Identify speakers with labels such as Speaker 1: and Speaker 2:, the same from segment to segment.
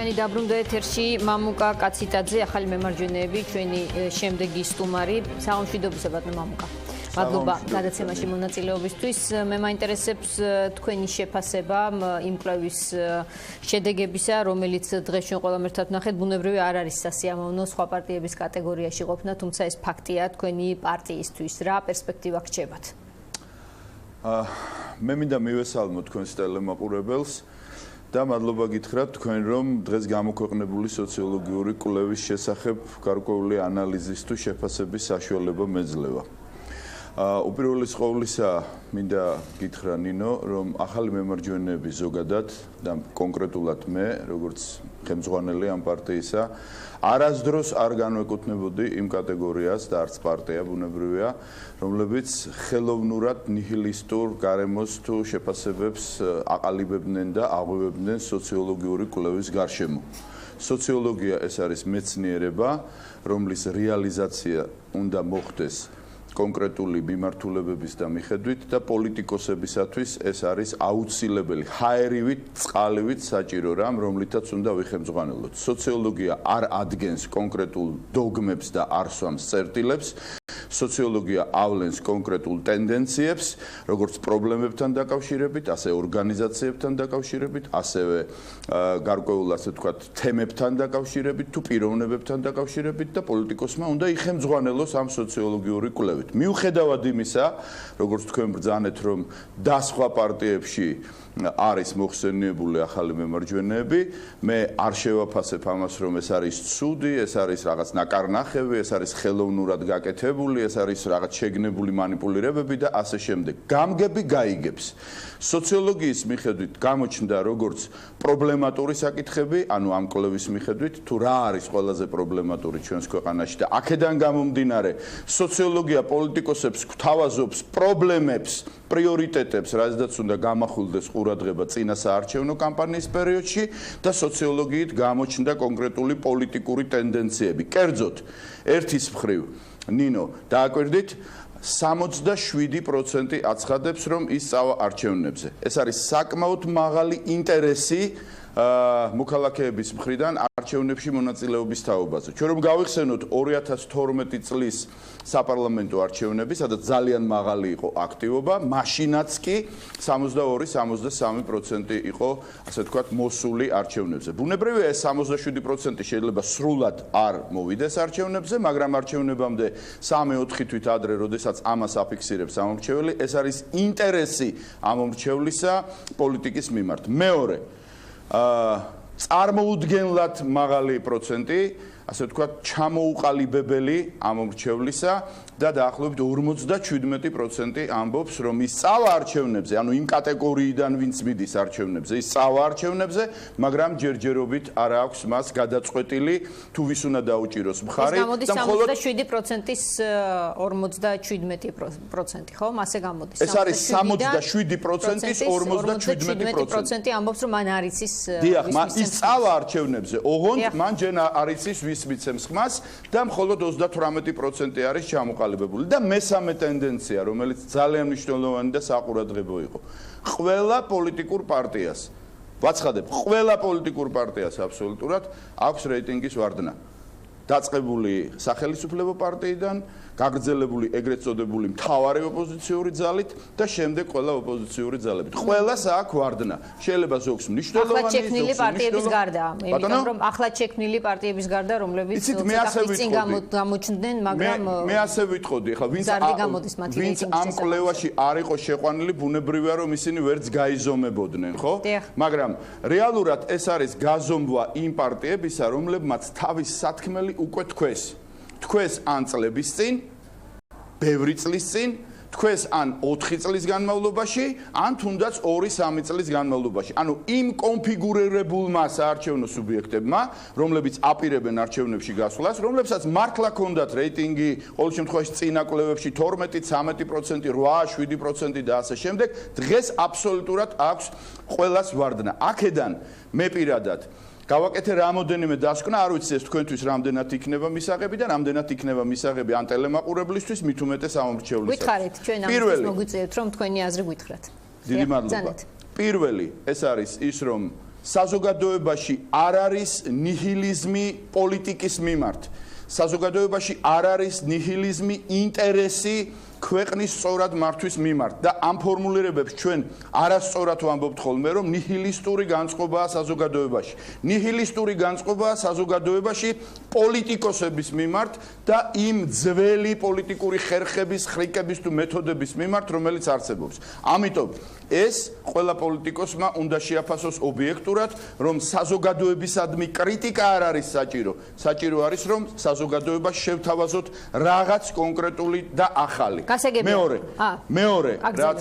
Speaker 1: ჩვენი დაბრუნდა ეთერში მამუკა კაციტაძე, ახალი მემარჯვენეები, ჩვენი შემდეგი სტუმარი. Სამშვიდობისა ბატონო მამუკა. მადლობა გადაცემაში მონაწილეობისთვის. მე მაინტერესებს თქვენი შეფასება იმ კვლევის შედეგებისა, რომელიც დღეს ჩვენ ყველამ ერთად ვნახეთ, ბუნებრივი არ არის სასიამოვნო სხვა პარტიების კატეგორიაში ყოფნა, თუმცა ეს ფაქტია თქვენი პარტიისთვის. რა პერსპექტივა გრჩებათ?
Speaker 2: მე მინდა მივესალმო თქვენს ტელემაყურებელს და მადლობა გითხრათ თქვენ რომ დღეს გამოქვეყნებული სოციოლოგიური კვლევის შესახებ გარკვეული ანალიზის თუ შეფასების საშუალება მეძლევა. უპირველეს ყოვლისა მინდა გითხრა ნინო რომ ახალი მემარჯვენეები ზოგადად და კონკრეტულად მე როგორც ხელმძღვანელი ამ პარტიისა არასდროს არ განვეკუთვნებოდი იმ კატეგორიას და არც პარტია ბუნებრივია რომლებიც ხელოვნურად ნიჰილისტურ გარემოს თუ შეფასებებს აყალიბებდნენ და აღვივებდნენ სოციოლოგიური კვლევის გარშემო. სოციოლოგია ეს არის მეცნიერება, რომლის რეალიზაცია უნდა მოხდეს კონკრეტული მიმართულებების და მიხედვით და პოლიტიკოსებისათვის ეს არის აუცილებელი ჰაერივით, წყალივით საჭირო რამ, რომლითაც უნდა ვიხემძღვანელოთ. სოციოლოგია არ ადგენს კონკრეტულ დოგმებს და არ სვამს წერტილებს. სოციოლოგია ავლენს კონკრეტულ ტენდენციებს, როგორც პრობლემებთან დაკავშირებით, ასე ორგანიზაციებთან დაკავშირებით, ასევე გარკვეულ ასე ვთქვათ, თემებთან დაკავშირებით, თუ პიროვნებებთან დაკავშირებით და პოლიტიკოსმა უნდა იხემძღვანელოს ამ სოციოლოგიური კვლევით. მიუხედავად იმისა, როგორც თქვენ ბრძანეთ, რომ და სხვა პარტიებში არის მოხსენიებული ახალი მემარჯვენეები, მე არ შევაფასებ ამას, რომ ეს არის ცუდი, ეს არის რაღაც ნაკარნახევი, ეს არის ხელოვნურად გაკეთებული, ეს არის რაღაც შეგნებული манипуლირებები და ასე შემდეგ. გამგები გაიგებს. სოციოლოგიის მიხედვით გამოჩნდა როგორც პრობლემატური საკითხები, ანუ ამ კვლევის მიხედვით, თუ რა არის ყველაზე პრობლემატური ჩვენს ქვეყანაში და აქედან გამომდინარე, სოციოლოგია პოლიტიკოსებს გვთავაზობს პრობლემებს, პრიორიტეტებს, რაზედაც უნდა გამახვილდეს ყურადღება წინა საარჩევნო კამპანიის პერიოდში და სოციოლოგიით გამოჩნდა კონკრეტული პოლიტიკური ტენდენციები. კერძოდ, ერთის მხრივ, ნინო, დააკვირდით 67% აცხადებს, რომ ის წავა არჩევნებზე. ეს არის საკმაოდ მაღალი ინტერესი მოქალაქეების მხრიდან არჩევნებში მონაწილეობის თაობაზე. ჩვენ რომ გავიხსენოთ 2012 წლის საპარლამენტო არჩევნები, სადაც ძალიან მაღალი იყო აქტივობა, მაშინაც კი 62-63% იყო, ასე ვთქვათ, მოსული არჩევნებზე. ბუნებრივია ეს 67% შეიძლება სრულად არ მოვიდეს არჩევნებზე, მაგრამ არჩევნებამდე 3-4 თვით ადრე, როდესაც ამას აფიქსირებს ამომრჩეველი, ეს არის ინტერესი ამომრჩევლისა პოლიტიკის მიმართ. მეორე წარმოუდგენლად მაღალი პროცენტი, ასე ვთქვათ, ჩამოუყალიბებელი ამომრჩევლისა და დაახლოებით 57% ამბობს, რომ ის წავა არჩევნებზე, ანუ იმ კატეგორიიდან, ვინც მიდის არჩევნებზე, ის წავა არჩევნებზე, მაგრამ ჯერჯერობით არ აქვს მას გადაწყვეტილი, თუ ვის უნდა დაუჭიროს მხარი
Speaker 1: და მხოლოდ 67%-ის 57%, ხო? მასე გამოდის.
Speaker 2: ეს არის 67%-ის 57%
Speaker 1: ამბობს, რომ მან არ იცის
Speaker 2: დიახ, ის წავა არჩევნებზე, ოღონდ მან ჯერ არ იცის ვის მიცემს ხმას და მხოლოდ 38% არის ჩამოყალიბებული და მესამე ტენდენცია, რომელიც ძალიან მნიშვნელოვანი და საყურადღებო იყო. ყველა პოლიტიკურ პარტიას, ვაცხადებ, ყველა პოლიტიკურ პარტიას აბსოლუტურად აქვს რეიტინგის ვარდნა. დაწყებული სახელმწიფო პარტიიდან, გაგრძელებული ეგრეთ წოდებული მთავარი ოპოზიციური ძალით და შემდეგ ყველა ოპოზიციური ძალებით. ყველას აქვს ვარდნა. შეიძლება ზოგს მნიშვნელოვანი,
Speaker 1: ახლა შექმნილი პარტიების გარდა, იმიტომ რომ ახლა შექმნილი პარტიების გარდა, რომლებიც წინ გამოჩნდნენ, მაგრამ
Speaker 2: მე ასე ვიტყოდი, ახლა ვინც ამ კვლევაში არ იყო შეყვანილი, ბუნებრივია რომ ისინი ვერც გაიზომებოდნენ, ხო? მაგრამ რეალურად ეს არის გაზომვა იმ პარტიებისა, რომლებმაც თავის სათქმელი უკვე თქვეს ან წლების წინ, ბევრი წლის წინ, თქვეს ან 4 წლის განმავლობაში, ან თუნდაც 2-3 წლის განმავლობაში. ანუ იმ კონფიგურირებულმა საარჩევნო სუბიექტებმა, რომლებიც აპირებენ არჩევნებში გასვლას, რომლებსაც მართლა ჰქონდათ რეიტინგი, ყოველ შემთხვევაში წინა კვლევებში 12-13%, 8-7% და ასე შემდეგ, დღეს აბსოლუტურად აქვს ყველას ვარდნა. აქედან მე პირადად გავაკეთე რამოდენიმე დასკვნა, არ ვიცი ეს თქვენთვის რამდენად იქნება მისაღები და რამდენად იქნება მისაღები ან ტელემაყურებლისთვის, მით უმეტეს ამომრჩევლისათვის.
Speaker 1: გითხარით, ჩვენ ამას მოგვიწევთ, რომ თქვენი აზრი გითხრათ.
Speaker 2: დიდი მადლობა. პირველი, ეს არის ის, რომ საზოგადოებაში არ არის ნიჰილიზმი პოლიტიკის მიმართ. საზოგადოებაში არ არის ნიჰილიზმი ინტერესი ქვეყნის სწორად მართვის მიმართ და ამ ფორმულირებებს ჩვენ არასწორად ვამბობთ ხოლმე, რომ ნიჰილისტური განწყობაა საზოგადოებაში. ნიჰილისტური განწყობაა საზოგადოებაში პოლიტიკოსების მიმართ და იმ ძველი პოლიტიკური ხერხების, ხრიკების თუ მეთოდების მიმართ, რომელიც არსებობს. ამიტომ ეს ყველა პოლიტიკოსმა უნდა შეაფასოს ობიექტურად, რომ საზოგადოებისადმი კრიტიკა არ არის საჭირო. საჭირო არის, რომ საზოგადოებას შევთავაზოთ რაღაც კონკრეტული და ახალი. მეორე, რაც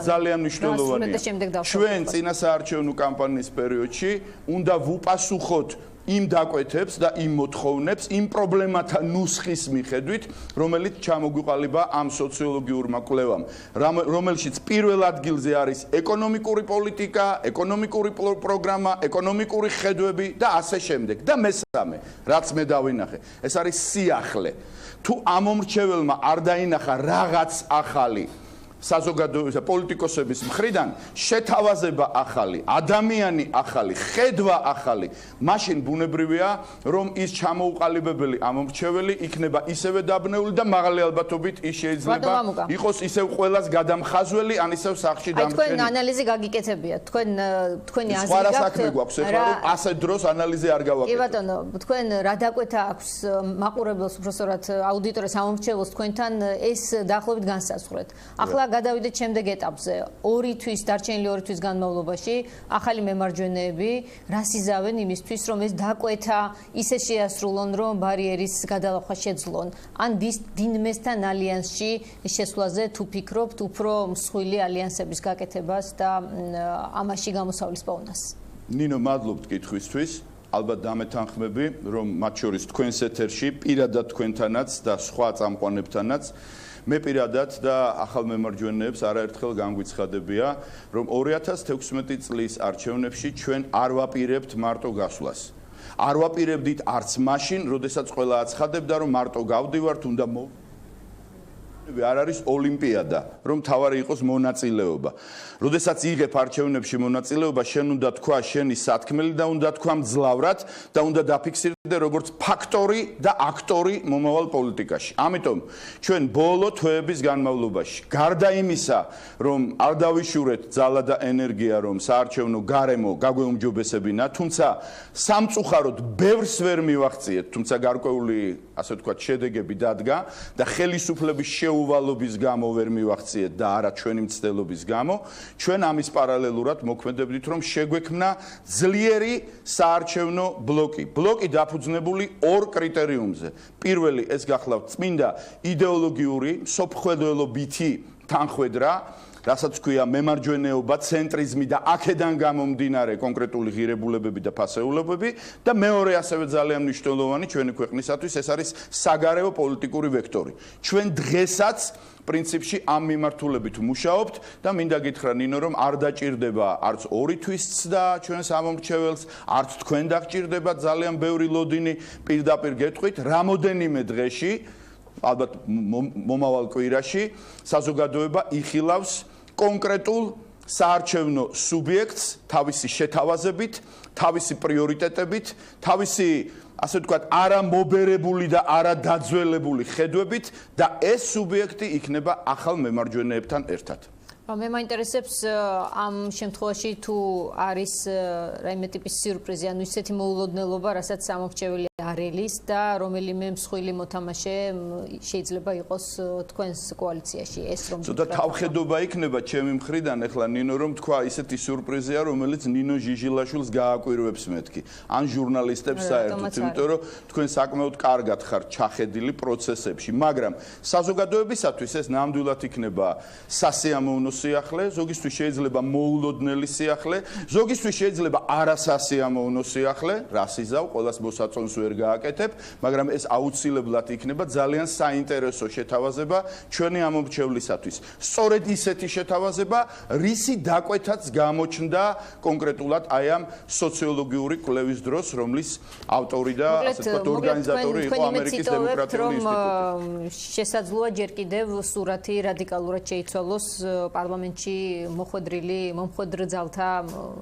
Speaker 2: ძალიან მნიშვნელოვანია. ჩვენ წინა საარჩევნო კამპანიის პერიოდში უნდა ვუპასუხოთ იმ დაკვეთებს და იმ მოთხოვნებს, იმ პრობლემათა ნუსხის მიხედვით, რომელიც ჩამოგვიყალიბა ამ სოციოლოგიურმა კვლევამ, რომელშიც პირველ ადგილზე არის ეკონომიკური პოლიტიკა, ეკონომიკური პროგრამა, ეკონომიკური ხედვები და ასე შემდეგ. და მესამე, რაც მე დავინახე, ეს არის სიახლე. თუ ამომრჩეველმა არ დაინახა რაღაც ახალი საზოგადოების პოლიტიკოსების მხრიდან შეთავაზება ახალი, ადამიანი ახალი, ხედვა ახალი, მაშინ ბუნებრივია, რომ ის ჩამოუყალიბებელი ამომრჩეველი იქნება ისევე დაბნეული და მაღალი ალბათობით ის შეიძლება იყოს ისევ ყველას გადამხაზველი, ან ისევ სახლში დამრჩენი.
Speaker 1: თქვენ ანალიზი გაგიკეთებია, თქვენი აზრი
Speaker 2: გაქვთ. სხვა საქმე გვაქვს ეხლა, რომ ასე დროს ანალიზი არ გავაკეთებ.
Speaker 1: კი ბატონო, თქვენ რა დაკვეთა აქვს მაყურებელს, უბრალოდ აუდიტორიას ამომრჩეველს თქვენთან ეს დაახლოებით განსაზღვრეთ. ახლა გადავიდეთ შემდეგ ეტაპზე. 2 თვის დარჩენილი 2 თვის განმავლობაში ახალი მემარჯვენეები რას იზავენ იმისთვის, რომ ეს დაკვეთა ისე შეასრულონ, რომ ბარიერის გადალახვა შეძლონ. ან დინმესთან ალიანსში შესვლაზე თუ ფიქრობთ უფრო მსხვილი ალიანსების გაკეთებას და ამაში გამოსავლის პოვნას.
Speaker 2: ნინო, მადლობთ კითხვისთვის. ალბათ დამეთანხმები, რომ მათ შორის თქვენს ეთერში, პირადად თქვენთანაც და სხვა წამყვანებთანაც მე პირადად და ახალ მემარჯვენეებს არაერთხელ განგვიცხადებია, რომ 2016 წლის არჩევნებში ჩვენ არ ვაპირებთ მარტო გასვლას. არ ვაპირებდით არც მაშინ, როდესაც ყველა აცხადებდა, რომ მარტო გავდივართ, უნდა არ არის ოლიმპიადა, რომ თავარი იყოს მონაწილეობა. როდესაც იღებ არჩევნებში მონაწილეობა, შენ უნდა თქვა შენი სათქმელი და უნდა თქვა მძლავრად და უნდა დაფიქსირდე როგორც ფაქტორი და აქტორი მომავალ პოლიტიკაში. ამიტომ ჩვენ ბოლო თვეების განმავლობაში, გარდა იმისა, რომ არ დავიშურეთ ძალა და ენერგია, რომ საარჩევნო გარემო გაგვეუმჯობესებინა, თუმცა სამწუხაროდ ბევრს ვერ მივახციეთ, თუმცა გარკვეული, ასე ვთქვათ, შედეგები დადგა და ხელისუფლების შეუვალობის გამო ვერ მივახციეთ და არა ჩვენი მცდელობის გამო, ჩვენ ამის პარალელურად მოქმედებდით, რომ შეგვექმნა ძლიერი საარჩევნო ბლოკი. ბლოკი დაფუძნებული 2 კრიტერიუმზე. პირველი ეს გახლავთ წმინდა იდეოლოგიური, სოფხველობითი თანხwebdriver, რასაც ქვია მემარჯვენეობა, ცენტრიზმი და აქედან გამომდინარე კონკრეტული ღირებულებები და ფასეულობები და მეორე ასევე ძალიან მნიშვნელოვანი ჩვენი ქვეყნისათვის ეს არის საგარეო პოლიტიკური ვექტორი. ჩვენ დღესაც პრინციპში ამ მიმართულებით მუშაობთ და მინდა გითხრა ნინო, რომ არ დაჭირდება არც 2 თვის ცდა ჩვენს ამომრჩეველს, არც თქვენ დაგჭირდება ძალიან ბევრი ლოდინი, პირდაპირ გეტყვით, რამოდენიმე დღეში, ალბათ მომავალ კვირაში საზოგადოება იხილავს კონკრეტულ საარჩევნო სუბიექტს თავისი შეთავაზებით, თავისი პრიორიტეტებით, თავისი ასე ვთქვათ, არამობერებული და არადაძველებული ხედვებით და ეს სუბიექტი იქნება ახალ მემარჯვენეებთან ერთად.
Speaker 1: მე მაინტერესებს ამ შემთხვევაში თუ არის რაიმე ტიპის სიურპრიზი, ანუ ისეთი მოულოდნელობა, რასაც ამომრჩეველი არ ელის და რომელიმე მსხვილი მოთამაშე შეიძლება იყოს თქვენს კოალიციაში ეს რომ
Speaker 2: ცოტა თავხედობა იქნება ჩემი მხრიდან ახლა ნინო რომ თქვა ისეთი სიურპრიზია რომელიც ნინო ჟიჟილაშვილს გააკვირვებს მეთქი ან ჟურნალისტებს საერთოდ იმიტომ რომ თქვენ საკმაოდ კარგად ხართ ჩახედილი პროცესებში მაგრამ საზოგადოებისათვის ეს ნამდვილად იქნება სასიამოვნო სიახლე ზოგისთვის შეიძლება მოულოდნელი სიახლე ზოგისთვის შეიძლება არასასიამოვნო სიახლე რას იზავ ყოველას მოსაწონს ვერ გააკეთებ მაგრამ ეს აუცილებლად იქნება ძალიან საინტერესო შეთავაზება ჩვენი ამომრჩევლისათვის სწორედ ისეთი შეთავაზება რისი დაკვეთაც გამოჩნდა კონკრეტულად აი ამ სოციოლოგიური კვლევის დროს რომლის ავტორი და ასე ვთქვათ ორგანიზატორი იყო ამერიკის დემოკრატიული ინსტიტუტი
Speaker 1: შესაძლოა ჯერ კიდევ სურათი რადიკალურად შეიცვალოს პარლამენტში მომხვედრ ძალთა,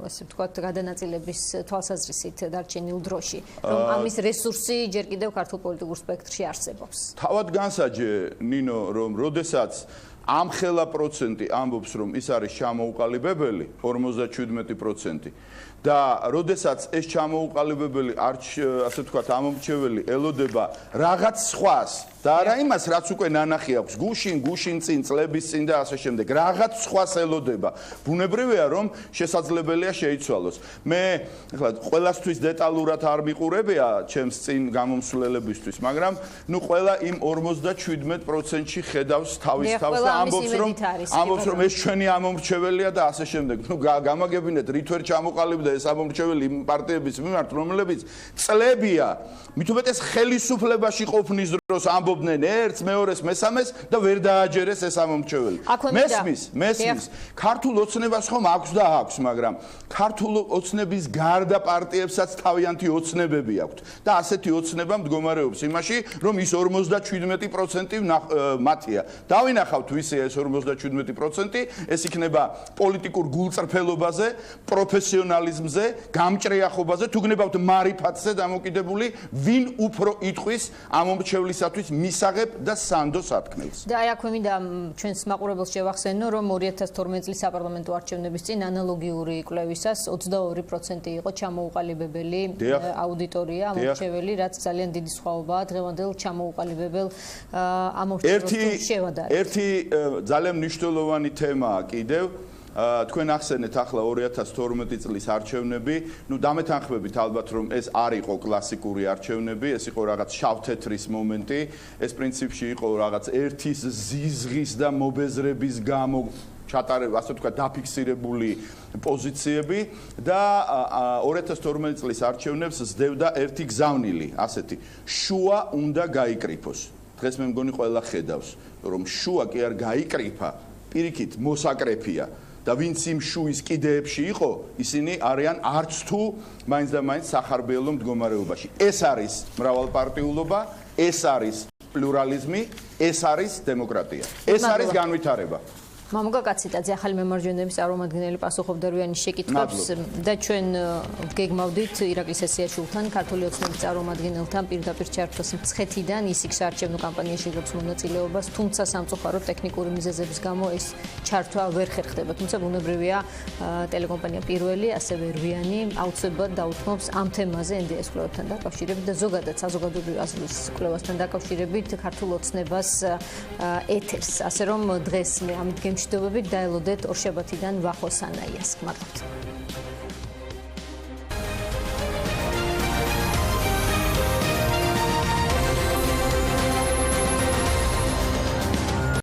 Speaker 1: ასე ვთქვათ, გადანაწილების თვალსაზრისით დარჩენილ დროში, რომ ამის რესურსი ჯერ კიდევ ქართულ პოლიტიკურ სპექტრში არსებობს.
Speaker 2: თავად განსაჯე ნინო, რომ როდესაც ამ ხელა პროცენტი ამბობს, რომ ის არის ჩამოუყალიბებელი 57% და როდესაც ეს ჩამოუყალიბებელი ასე ვთქვათ, ამომრჩეველი ელოდება რაღაც სხვას და არა იმას, რაც უკვე ნანახი აქვს გუშინ წინ წლების წინ და ასე შემდეგ, რაღაც სხვას ელოდება. ბუნებრივია, რომ შესაძლებელია შეიცვალოს. მე ახლა ყველასთვის დეტალურად არ მიყურებია ჩემს წინ გამომსვლელებისთვის, მაგრამ ყველა იმ 57%-ში ხედავს თავის თავს და ამბობს, რომ ეს ჩვენი ამომრჩეველია და ასე შემდეგ. გამაგებინეთ, რით ვერ ჩამოყალიბდა ეს ამომრჩეველი იმ პარტიების მიმართ, რომლებიც წლებია, მით უმეტეს ხელისუფლებაში ყოფნის დროს ამბობდნენ ერთს, მეორეს, მესამეს და ვერ დააჯერეს ეს ამომრჩეველი. მესმის, ქართულ ოცნებას ხომ აქვს და აქვს, მაგრამ ქართულ ოცნების გარდა პარტიებსაც თავიანთი ოცნებები აქვთ და ასეთი ოცნება მდგომარეობს იმაში, რომ ის 57% მათია. დავინახავთ ვისია ეს 57%, ეს იქნება პოლიტიკურ გულწრფელობაზე, პროფესიონალიზმზე, გამჭრიახობაზე, თუ გნებავთ მარიფატზე დამოკიდებული, ვინ უფრო იტყვის ამომრჩევლისათვის მისაღებ და სანდო სათქმელს.
Speaker 1: და აი აქვე მინდა ჩვენს მაყურებელს შევახსენო, რომ 2012 წლის საპარლამენტო არჩევნების წინ ანალოგიური კვლევისას 22% იყო ჩამოუყალიბებელი აუდიტორია, ამომრჩეველი, რაც ძალიან დიდი სხვაობაა დღევანდელ ჩამოუყალიბებელ ამომრჩეველთან შევადარებით.
Speaker 2: ერთი ძალიან მნიშვნელოვანი თემაა კიდევ. თქვენ ახსენეთ ახლა 2012 წლის არჩევნები, დამეთანხმებით ალბათ რომ ეს არ იყო კლასიკური არჩევნები, ეს იყო რაღაც შავ-თეთრის მომენტი, ეს პრინციპში იყო რაღაც ერთის ზიზღის და მობეზრების გამო ჩატარება, ასე ვთქვათ, დაფიქსირებული პოზიციები და 2012 წლის არჩევნებს სდევდა ერთი გზავნილი, ასეთი შუა უნდა გაიკრიფოს. დღეს მე მგონი ყველა ხედავს, რომ შუა კი არ გაიკრიფა, პირიქით მოსაკრეფია. და ვინც იმ შუის კიდეებში იყო, ისინი არიან არც თუ მაინც და მაინც სახარბიელო მდგომარეობაში. ეს არის მრავალპარტიულობა, ეს არის პლურალიზმი, ეს არის დემოკრატია. ეს არის განვითარება.
Speaker 1: მამუკა კაციტაძე, ახალი მემარჯვენეების წარმომადგენელი პასუხობდა რვიანის შეკითხვებს და ჩვენ გეგმავდით ირაკლი სესიაშვილთან, ქართული ოცნების წარმომადგენელთან პირდაპირ ჩართვას მცხეთიდან, ის იქ საარჩევნო კამპანიაში იღებს მონაწილეობას, თუმცა სამწუხაროდ ტექნიკური მიზეზების გამო ეს ჩართვა ვერ ხერხდება. თუმცა ბუნებრივია, ტელეკომპანია პირველი, ასევე რვიანი აუცილებლად დაუთმობს ამ თემაზე NDS კვლევებთან დაკავშირებით და ზოგადად საზოგადოებრივი აზრის კვლევასთან დაკავშირებით ქართულ ოცნებას ეთერს. ასე რომ დღეს მე ამით გემშვიდობებით დაელოდეთ ორშაბათიდან ვახო სანაიას. მადლობთ.